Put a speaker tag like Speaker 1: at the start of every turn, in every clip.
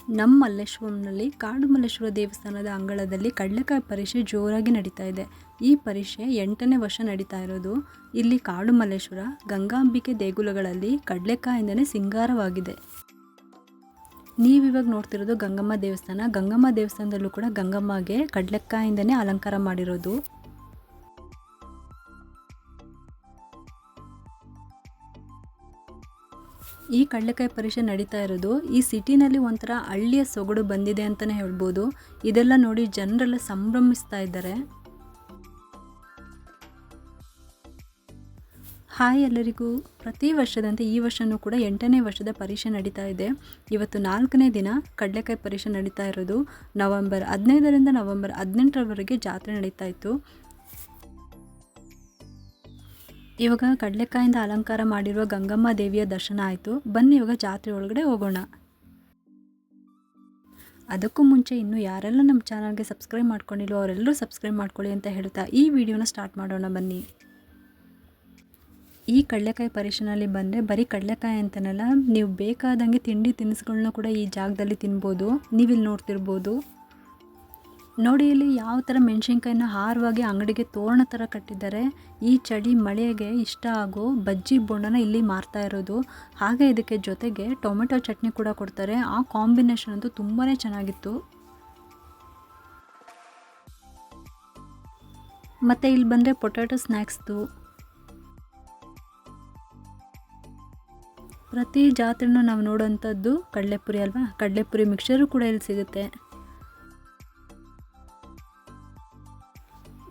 Speaker 1: ನಮ್ಮ ಮಲ್ಲೇಶ್ವರಂನಲ್ಲಿ ಕಾಡು ಮಲ್ಲೇಶ್ವರ ದೇವಸ್ಥಾನದ ಅಂಗಳದಲ್ಲಿ ಕಡಲೆಕಾಯಿ ಪರಿಷೆ ಜೋರಾಗಿ ನಡೀತಾ ಇದೆ. ಈ ಪರಿಷೆ 8ನೇ ವರ್ಷ ನಡೀತಾ ಇರೋದು. ಇಲ್ಲಿ ಕಾಡು ಮಲ್ಲೇಶ್ವರ ಗಂಗಾಂಬಿಕೆ ದೇಗುಲಗಳಲ್ಲಿ ಕಡಲೆಕಾಯಿಂದನೇ ಸಿಂಗಾರವಾಗಿದೆ. ನೀವಿವಾಗ ನೋಡ್ತಿರೋದು ಗಂಗಮ್ಮ ದೇವಸ್ಥಾನ. ಗಂಗಮ್ಮ ದೇವಸ್ಥಾನದಲ್ಲೂ ಕೂಡ ಗಂಗಮ್ಮಗೆ ಕಡಲೆಕಾಯಿಂದನೇ ಅಲಂಕಾರ ಮಾಡಿರೋದು. ಈ ಕಡಲೆಕಾಯಿ ಪರಿಷೆ ನಡೀತಾ ಇರೋದು ಈ ಸಿಟಿನಲ್ಲಿ ಒಂಥರ ಹಳ್ಳಿಯ ಸೊಗಡು ಬಂದಿದೆ ಅಂತಲೇ ಹೇಳ್ಬೋದು. ಇದೆಲ್ಲ ನೋಡಿ ಜನರೆಲ್ಲ ಸಂಭ್ರಮಿಸ್ತಾ ಇದ್ದಾರೆ. ಹಾಯ್ ಎಲ್ಲರಿಗೂ. ಪ್ರತಿ ವರ್ಷದಂತೆ ಈ ವರ್ಷವೂ ಕೂಡ 8ನೇ ವರ್ಷದ ಪರಿಷೆ ನಡೀತಾ ಇದೆ. ಇವತ್ತು 4ನೇ ದಿನ ಕಡಲೆಕಾಯಿ ಪರಿಷೆ ನಡೀತಾ ಇರೋದು. ನವೆಂಬರ್ 15ರಿಂದ ನವೆಂಬರ್ 18ರವರೆಗೆ ಜಾತ್ರೆ ನಡೀತಾ ಇತ್ತು. ಇವಾಗ ಕಡಲೆಕಾಯಿಂದ ಅಲಂಕಾರ ಮಾಡಿರುವ ಗಂಗಮ್ಮ ದೇವಿಯ ದರ್ಶನ ಆಯಿತು. ಬನ್ನಿ ಇವಾಗ ಜಾತ್ರೆ ಒಳಗಡೆ ಹೋಗೋಣ. ಅದಕ್ಕೂ ಮುಂಚೆ ಇನ್ನೂ ಯಾರೆಲ್ಲ ನಮ್ಮ ಚಾನಲ್ಗೆ ಸಬ್ಸ್ಕ್ರೈಬ್ ಮಾಡ್ಕೊಂಡಿಲ್ಲೋ ಅವರೆಲ್ಲರೂ ಸಬ್ಸ್ಕ್ರೈಬ್ ಮಾಡ್ಕೊಳ್ಳಿ ಅಂತ ಹೇಳ್ತಾ ಈ ವಿಡಿಯೋನ ಸ್ಟಾರ್ಟ್ ಮಾಡೋಣ ಬನ್ನಿ. ಈ ಕಡಲೆಕಾಯಿ ಪರಿಷೆನಲ್ಲಿ ಬಂದರೆ ಬರೀ ಕಡಲೆಕಾಯಿ ಅಂತನಲ್ಲ, ನೀವು ಬೇಕಾದಂಗೆ ತಿಂಡಿ ತಿನಿಸುಗಳನ್ನ ಕೂಡ ಈ ಜಾಗದಲ್ಲಿ ತಿನ್ಬೋದು. ನೀವಿಲ್ಲಿ ನೋಡ್ತಿರ್ಬೋದು ನೋಡಿ, ಇಲ್ಲಿ ಯಾವ ಥರ ಮೆಣಸಿನ್ಕಾಯಿನ ಹಾರವಾಗಿ ಅಂಗಡಿಗೆ ತೋರಣ ಥರ ಕಟ್ಟಿದ್ದಾರೆ. ಈ ಚಳಿ ಮಳೆಗೆ ಇಷ್ಟ ಆಗೋ ಬಜ್ಜಿ ಬೋಂಡನ ಇಲ್ಲಿ ಮಾರ್ತಾ ಇರೋದು. ಹಾಗೆ ಇದಕ್ಕೆ ಜೊತೆಗೆ ಟೊಮೆಟೊ ಚಟ್ನಿ ಕೂಡ ಕೊಡ್ತಾರೆ. ಆ ಕಾಂಬಿನೇಷನ್ ಅಂತೂ ತುಂಬಾ ಚೆನ್ನಾಗಿತ್ತು. ಮತ್ತು ಇಲ್ಲಿ ಬಂದರೆ ಪೊಟ್ಯಾಟೊ ಸ್ನ್ಯಾಕ್ಸ್ದು. ಪ್ರತಿ ಜಾತ್ರೆನೂ ನಾವು ನೋಡೋವಂಥದ್ದು ಕಡಲೆಪುರಿ ಅಲ್ವಾ. ಕಡಲೆಪುರಿ ಮಿಕ್ಸರು ಕೂಡ ಇಲ್ಲಿ ಸಿಗುತ್ತೆ.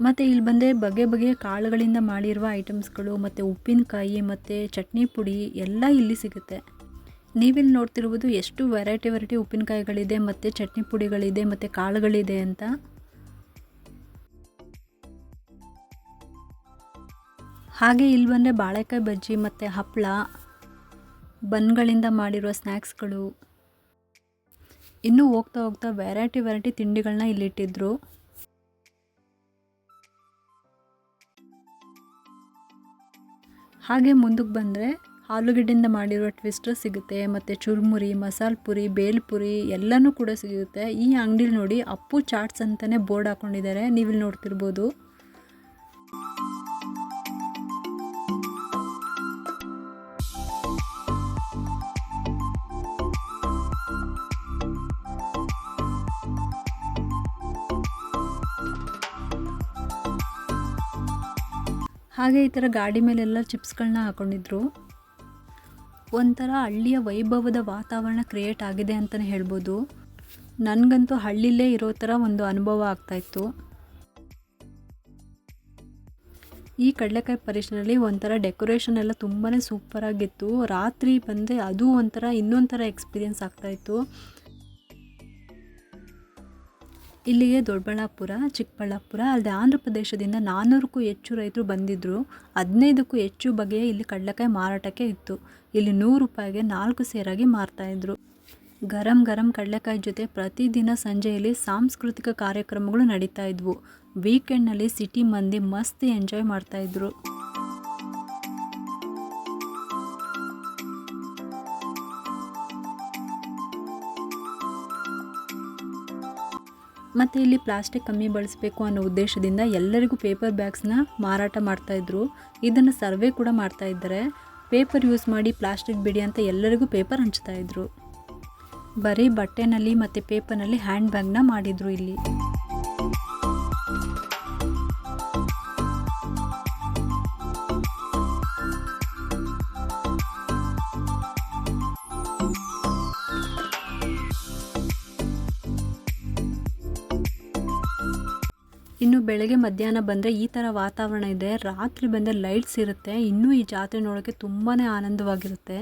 Speaker 1: ಮತ್ತು ಇಲ್ಲಿ ಬಂದರೆ ಬಗೆ ಬಗೆಯ ಕಾಳುಗಳಿಂದ ಮಾಡಿರುವ ಐಟಮ್ಸ್ಗಳು ಮತ್ತು ಉಪ್ಪಿನಕಾಯಿ ಮತ್ತು ಚಟ್ನಿ ಪುಡಿ ಎಲ್ಲ ಇಲ್ಲಿ ಸಿಗುತ್ತೆ. ನೀವಿಲ್ಲಿ ನೋಡ್ತಿರ್ಬೋದು ಎಷ್ಟು ವೆರೈಟಿ ಉಪ್ಪಿನಕಾಯಿಗಳಿದೆ ಮತ್ತು ಚಟ್ನಿ ಪುಡಿಗಳಿದೆ ಮತ್ತು ಕಾಳುಗಳಿದೆ ಅಂತ. ಹಾಗೆ ಇಲ್ಲಿ ಬಂದರೆ ಬಾಳೆಕಾಯಿ ಬಜ್ಜಿ ಮತ್ತು ಹಪ್ಪಳ, ಬನ್ಗಳಿಂದ ಮಾಡಿರುವ ಸ್ನ್ಯಾಕ್ಸ್ಗಳು, ಇನ್ನೂ ಹೋಗ್ತಾ ಹೋಗ್ತಾ ವೆರೈಟಿ ತಿಂಡಿಗಳನ್ನ ಇಲ್ಲಿಟ್ಟಿದ್ರು. ಹಾಗೆ ಮುಂದಕ್ಕೆ ಬಂದರೆ ಆಲೂಗಡ್ಡೆಯಿಂದ ಮಾಡಿರುವ ಟ್ವಿಸ್ಟರ್ ಸಿಗುತ್ತೆ ಮತ್ತು ಚುರುಮುರಿ, ಮಸಾಲೆ ಪುರಿ, ಬೇಲ್ಪುರಿ ಎಲ್ಲನೂ ಕೂಡ ಸಿಗುತ್ತೆ. ಈ ಅಂಗಡಿಲಿ ನೋಡಿ ಅಪ್ಪು ಚಾಟ್ಸ್ ಅಂತಲೇ ಬೋರ್ಡ್ ಹಾಕ್ಕೊಂಡಿದ್ದಾರೆ. ನೀವಿಲ್ಲಿ ನೋಡ್ತಿರ್ಬೋದು. ಹಾಗೆ ಈ ಥರ ಗಾಡಿ ಮೇಲೆಲ್ಲ ಚಿಪ್ಸ್ಗಳನ್ನ ಹಾಕ್ಕೊಂಡಿದ್ರು. ಒಂಥರ ಹಳ್ಳಿಯ ವೈಭವದ ವಾತಾವರಣ ಕ್ರಿಯೇಟ್ ಆಗಿದೆ ಅಂತಲೇ ಹೇಳ್ಬೋದು. ನನಗಂತೂ ಹಳ್ಳಿಲೇ ಇರೋ ಥರ ಒಂದು ಅನುಭವ ಆಗ್ತಾಯಿತ್ತು. ಈ ಕಡಲೆಕಾಯಿ ಪರಿಷೆನಲ್ಲಿ ಒಂಥರ ಡೆಕೋರೇಷನ್ ಎಲ್ಲ ತುಂಬಾ ಸೂಪರಾಗಿತ್ತು. ರಾತ್ರಿ ಬಂದರೆ ಅದು ಇನ್ನೊಂದು ಥರ ಎಕ್ಸ್ಪೀರಿಯೆನ್ಸ್ ಆಗ್ತಾಯಿತ್ತು. ಇಲ್ಲಿಗೆ ದೊಡ್ಡಬಳ್ಳಾಪುರ, ಚಿಕ್ಕಬಳ್ಳಾಪುರ ಅಲ್ಲದೆ ಆಂಧ್ರ ಪ್ರದೇಶದಿಂದ 400ಕ್ಕೂ ಹೆಚ್ಚು ರೈತರು ಬಂದಿದ್ದರು. 15ಕ್ಕೂ ಹೆಚ್ಚು ಬಗೆಯ ಇಲ್ಲಿ ಕಡಲೆಕಾಯಿ ಮಾರಾಟಕ್ಕೆ ಇತ್ತು. ಇಲ್ಲಿ 100 ರೂಪಾಯಿಗೆ 4 ಸೇರಾಗಿ ಮಾರ್ತಾಯಿದ್ರು. ಗರಂ ಕಡಲೆಕಾಯಿ ಜೊತೆ ಪ್ರತಿದಿನ ಸಂಜೆಯಲ್ಲಿ ಸಾಂಸ್ಕೃತಿಕ ಕಾರ್ಯಕ್ರಮಗಳು ನಡೀತಾ ಇದ್ವು. ವೀಕೆಂಡ್ನಲ್ಲಿ ಸಿಟಿ ಮಂದಿ ಮಸ್ತ್ ಎಂಜಾಯ್ ಮಾಡ್ತಾಯಿದ್ರು. ಮತ್ತು ಇಲ್ಲಿ ಪ್ಲಾಸ್ಟಿಕ್ ಕಮ್ಮಿ ಬಳಸಬೇಕು ಅನ್ನೋ ಉದ್ದೇಶದಿಂದ ಎಲ್ಲರಿಗೂ ಪೇಪರ್ ಬ್ಯಾಗ್ಸ್ನ ಮಾರಾಟ ಮಾಡ್ತಾಯಿದ್ರು. ಇದನ್ನು ಸರ್ವೆ ಕೂಡ ಮಾಡ್ತಾಯಿದ್ದಾರೆ. ಪೇಪರ್ ಯೂಸ್ ಮಾಡಿ ಪ್ಲಾಸ್ಟಿಕ್ ಬಿಡಿ ಅಂತ ಎಲ್ಲರಿಗೂ ಪೇಪರ್ ಹಂಚ್ತಾಯಿದ್ರು. ಬರೀ ಬಟ್ಟೆನಲ್ಲಿ ಮತ್ತು ಪೇಪರ್ನಲ್ಲಿ ಹ್ಯಾಂಡ್ ಬ್ಯಾಗ್ನ ಮಾಡಿದರು ಇಲ್ಲಿ. ಇನ್ನು ಬೆಳಗ್ಗೆ ಮಧ್ಯಾಹ್ನ ಬಂದರೆ ಈ ಥರ ವಾತಾವರಣ ಇದೆ. ರಾತ್ರಿ ಬಂದರೆ ಲೈಟ್ಸ್ ಇರುತ್ತೆ. ಇನ್ನೂ ಈ ಜಾತ್ರೆ ನೋಡೋಕ್ಕೆ ತುಂಬಾ ಆನಂದವಾಗಿರುತ್ತೆ.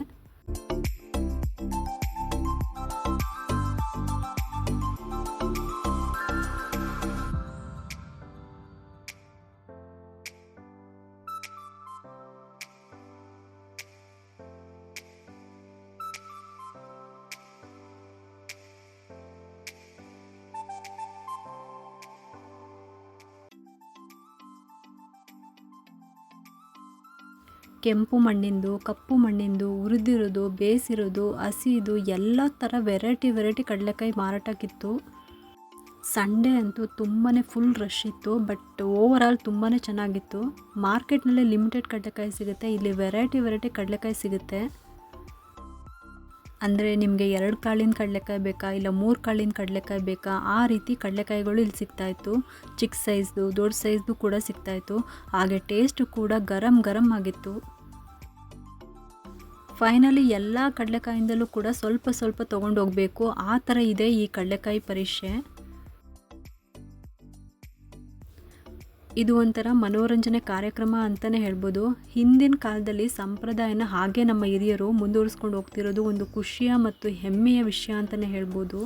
Speaker 1: ಕೆಂಪು ಮಣ್ಣಿಂದು, ಕಪ್ಪು ಮಣ್ಣಿಂದು, ಹುರಿದಿರೋದು, ಬೇಯಿಸಿರೋದು, ಹಸಿದು ಎಲ್ಲ ಥರ ವೆರೈಟಿ ಕಡಲೆಕಾಯಿ ಮಾರಾಟಕ್ಕಿತ್ತು. ಸಂಡೇ ಅಂತೂ ತುಂಬಾ ಫುಲ್ ರಶ್ ಇತ್ತು. ಬಟ್ ಓವರಾಲ್ ತುಂಬಾ ಚೆನ್ನಾಗಿತ್ತು. ಮಾರ್ಕೆಟ್ನಲ್ಲಿ ಲಿಮಿಟೆಡ್ ಕಡಲೆಕಾಯಿ ಸಿಗುತ್ತೆ, ಇಲ್ಲಿ ವೆರೈಟಿ ಕಡಲೆಕಾಯಿ ಸಿಗುತ್ತೆ. ಅಂದರೆ ನಿಮಗೆ 2 ಕಾಳಿನ ಕಡಲೆಕಾಯಿ ಬೇಕಾ, ಇಲ್ಲ 3 ಕಾಳಿನ ಕಡಲೆಕಾಯಿ ಬೇಕಾ, ಆ ರೀತಿ ಕಡಲೆಕಾಯಿಗಳು ಇಲ್ಲಿ ಸಿಗ್ತಾಯಿತ್ತು. ಚಿಕ್ಕ ಸೈಜ್ದು, ದೊಡ್ಡ ಸೈಜ್ದು ಕೂಡ ಸಿಗ್ತಾಯಿತ್ತು. ಹಾಗೆ ಟೇಸ್ಟು ಕೂಡ ಗರಂ ಆಗಿತ್ತು. ಫೈನಲಿ ಎಲ್ಲ ಕಡಲೆಕಾಯಿಂದಲೂ ಕೂಡ ಸ್ವಲ್ಪ ತೊಗೊಂಡೋಗಬೇಕು, ಆ ಥರ ಇದೆ ಈ ಕಡಲೆಕಾಯಿ ಪರೀಕ್ಷೆ. ಇದು ಒಂಥರ ಮನೋರಂಜನೆ ಕಾರ್ಯಕ್ರಮ ಅಂತಲೇ ಹೇಳ್ಬೋದು. ಹಿಂದಿನ ಕಾಲದಲ್ಲಿ ಸಂಪ್ರದಾಯನ ಹಾಗೆ ನಮ್ಮ ಹಿರಿಯರು ಮುಂದುವರಿಸ್ಕೊಂಡು ಹೋಗ್ತಿರೋದು ಒಂದು ಖುಷಿಯ ಮತ್ತು ಹೆಮ್ಮೆಯ ವಿಷಯ ಅಂತಲೇ ಹೇಳ್ಬೋದು.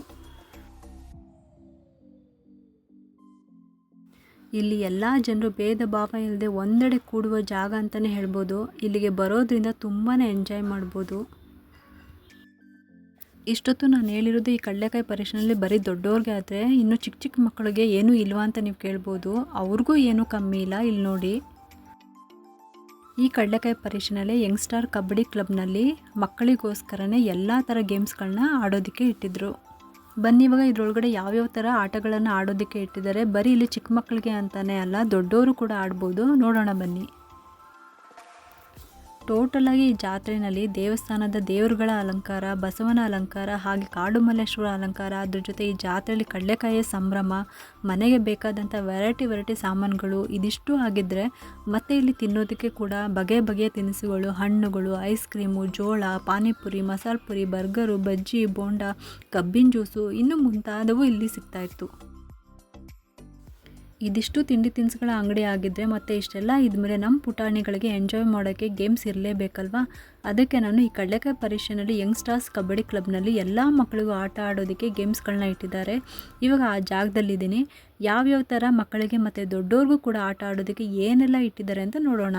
Speaker 1: ಇಲ್ಲಿ ಎಲ್ಲ ಜನರು ಭೇದ ಭಾವ ಇಲ್ಲದೆ ಒಂದೆಡೆ ಕೂಡುವ ಜಾಗ ಅಂತಲೇ ಹೇಳ್ಬೋದು. ಇಲ್ಲಿಗೆ ಬರೋದ್ರಿಂದ ತುಂಬಾ ಎಂಜಾಯ್ ಮಾಡ್ಬೋದು. ಇಷ್ಟೊತ್ತು ನಾನು ಹೇಳಿರೋದು ಈ ಕಡಲೆಕಾಯಿ ಪರೀಕ್ಷೆಯಲ್ಲಿ ಬರೀ ದೊಡ್ಡವ್ರಿಗೆ. ಆದರೆ ಇನ್ನು ಚಿಕ್ಕ ಮಕ್ಕಳಿಗೆ ಏನೂ ಇಲ್ವಾ ಅಂತ ನೀವು ಕೇಳ್ಬೋದು. ಅವ್ರಿಗೂ ಏನೂ ಕಮ್ಮಿ ಇಲ್ಲ. ಇಲ್ಲಿ ನೋಡಿ, ಈ ಕಡಲೆಕಾಯಿ ಪರೀಕ್ಷೆಯಲ್ಲಿ ಯಂಗ್ಸ್ಟಾರ್ ಕಬಡ್ಡಿ ಕ್ಲಬ್ನಲ್ಲಿ ಮಕ್ಕಳಿಗೋಸ್ಕರನೇ ಎಲ್ಲ ಥರ ಗೇಮ್ಸ್ಗಳನ್ನ ಆಡೋದಕ್ಕೆ ಇಟ್ಟಿದ್ರು. ಬನ್ನಿ ಇವಾಗ ಇದರೊಳಗಡೆ ಯಾವ್ಯಾವ ಥರ ಆಟಗಳನ್ನು ಆಡೋದಕ್ಕೆ ಇಟ್ಟಿದ್ದಾರೆ. ಬರೀ ಇಲ್ಲಿ ಚಿಕ್ಕ ಮಕ್ಕಳಿಗೆ ಅಂತಲೇ ಅಲ್ಲ, ದೊಡ್ಡವರು ಕೂಡ ಆಡ್ಬೋದು. ನೋಡೋಣ ಬನ್ನಿ. ಟೋಟಲಾಗಿ ಈ ಜಾತ್ರೆಯಲ್ಲಿ ದೇವಸ್ಥಾನದ ದೇವರುಗಳ ಅಲಂಕಾರ, ಬಸವನ ಅಲಂಕಾರ, ಹಾಗೆ ಕಾಡು ಮಲ್ಲೇಶ್ವರ ಅಲಂಕಾರ, ಅದ್ರ ಜೊತೆ ಈ ಜಾತ್ರೆಯಲ್ಲಿ ಕಡಲೆಕಾಯಿಯ ಸಂಭ್ರಮ, ಮನೆಗೆ ಬೇಕಾದಂಥ ವೆರೈಟಿ ಸಾಮಾನುಗಳು ಇದಿಷ್ಟು ಆಗಿದ್ದರೆ ಮತ್ತು ಇಲ್ಲಿ ತಿನ್ನೋದಕ್ಕೆ ಕೂಡ ಬಗೆಯ ತಿನಿಸುಗಳು, ಹಣ್ಣುಗಳು, ಐಸ್ ಕ್ರೀಮು, ಜೋಳ, ಪಾನಿಪುರಿ, ಮಸಾಲೆ ಪುರಿ, ಬರ್ಗರು, ಬಜ್ಜಿ, ಬೋಂಡ, ಕಬ್ಬಿನ ಜ್ಯೂಸು ಇನ್ನೂ ಮುಂತಾದವು ಇಲ್ಲಿ ಸಿಗ್ತಾಯಿತ್ತು. ಇದಿಷ್ಟು ತಿಂಡಿ ತಿನಿಸುಗಳ ಅಂಗಡಿ ಆಗಿದ್ದರೆ ಮತ್ತು ಇಷ್ಟೆಲ್ಲ ಇದ್ಮೇಲೆ ನಮ್ಮ ಪುಟಾಣಿಗಳಿಗೆ ಎಂಜಾಯ್ ಮಾಡೋಕ್ಕೆ ಗೇಮ್ಸ್ ಇರಲೇಬೇಕಲ್ವ. ಅದಕ್ಕೆ ನಾನು ಈ ಕಡಲೆಕಾಯಿ ಪರೀಕ್ಷೆಯಲ್ಲಿ ಯಂಗ್ಸ್ಟಾರ್ಸ್ ಕಬಡ್ಡಿ ಕ್ಲಬ್ನಲ್ಲಿ ಎಲ್ಲ ಮಕ್ಕಳಿಗೂ ಆಟ ಆಡೋದಕ್ಕೆ ಗೇಮ್ಸ್ಗಳನ್ನ ಇಟ್ಟಿದ್ದಾರೆ. ಇವಾಗ ಆ ಜಾಗದಲ್ಲಿದ್ದೀನಿ. ಯಾವ್ಯಾವ ಥರ ಮಕ್ಕಳಿಗೆ ಮತ್ತು ದೊಡ್ಡವ್ರಿಗೂ ಕೂಡ ಆಟ ಆಡೋದಕ್ಕೆ ಏನೆಲ್ಲ ಇಟ್ಟಿದ್ದಾರೆ ಅಂತ ನೋಡೋಣ.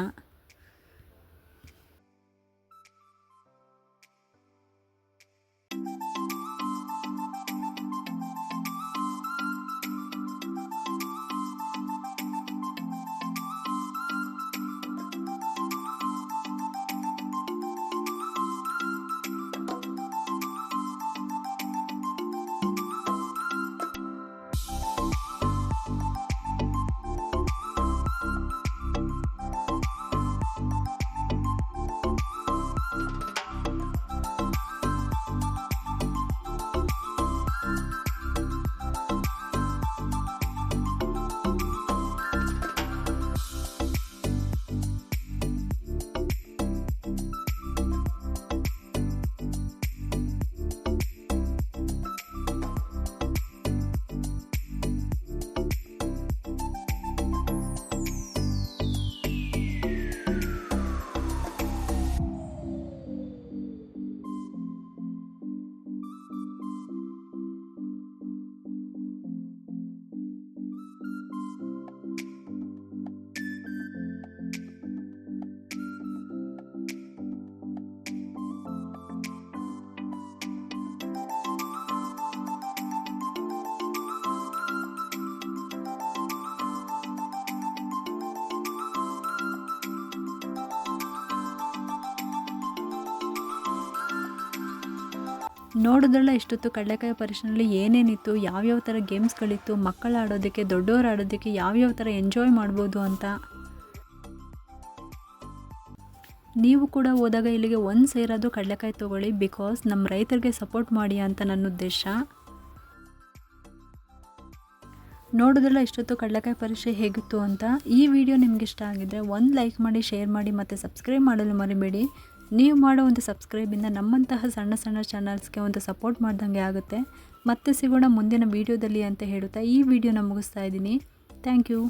Speaker 1: ನೋಡಿದ್ರಲ್ಲ ಇಷ್ಟೊತ್ತು ಕಡಲೆಕಾಯಿ ಪರೀಕ್ಷೆಯಲ್ಲಿ ಏನೇನಿತ್ತು, ಯಾವ್ಯಾವ ಥರ ಗೇಮ್ಸ್ಗಳಿತ್ತು, ಮಕ್ಕಳು ಆಡೋದಕ್ಕೆ, ದೊಡ್ಡವರು ಆಡೋದಕ್ಕೆ ಯಾವ್ಯಾವ ಥರ ಎಂಜಾಯ್ ಮಾಡ್ಬೋದು ಅಂತ. ನೀವು ಕೂಡ ಹೋದಾಗ ಇಲ್ಲಿಗೆ ಒಂದು ಸೇರಾದರೂ ಕಡಲೆಕಾಯಿ ತೊಗೊಳ್ಳಿ, ಬಿಕಾಸ್ ನಮ್ಮ ರೈತರಿಗೆ ಸಪೋರ್ಟ್ ಮಾಡಿ ಅಂತ ನನ್ನ ಉದ್ದೇಶ. ನೋಡಿದ್ರಲ್ಲ ಇಷ್ಟೊತ್ತು ಕಡಲೆಕಾಯಿ ಪರೀಕ್ಷೆ ಹೇಗಿತ್ತು ಅಂತ. ಈ ವಿಡಿಯೋ ನಿಮ್ಗೆ ಇಷ್ಟ ಆಗಿದ್ದರೆ ಒಂದು ಲೈಕ್ ಮಾಡಿ, ಶೇರ್ ಮಾಡಿ ಮತ್ತು ಸಬ್ಸ್ಕ್ರೈಬ್ ಮಾಡಲು ಮರಿಬೇಡಿ. ನೀವು ಮಾಡೋ ಒಂದು ಸಬ್ಸ್ಕ್ರೈಬಿಂದ ನಮ್ಮಂತಹ ಸಣ್ಣ ಚಾನಲ್ಸ್ಗೆ ಒಂದು ಸಪೋರ್ಟ್ ಮಾಡ್ದಂಗೆ ಆಗುತ್ತೆ. ಮತ್ತೆ ಸಿಗೋಣ ಮುಂದಿನ ವೀಡಿಯೋದಲ್ಲಿ ಅಂತ ಹೇಳುತ್ತಾ ಈ ವಿಡಿಯೋನ ಮುಗಿಸ್ತಾ ಇದ್ದೀನಿ. Thank you.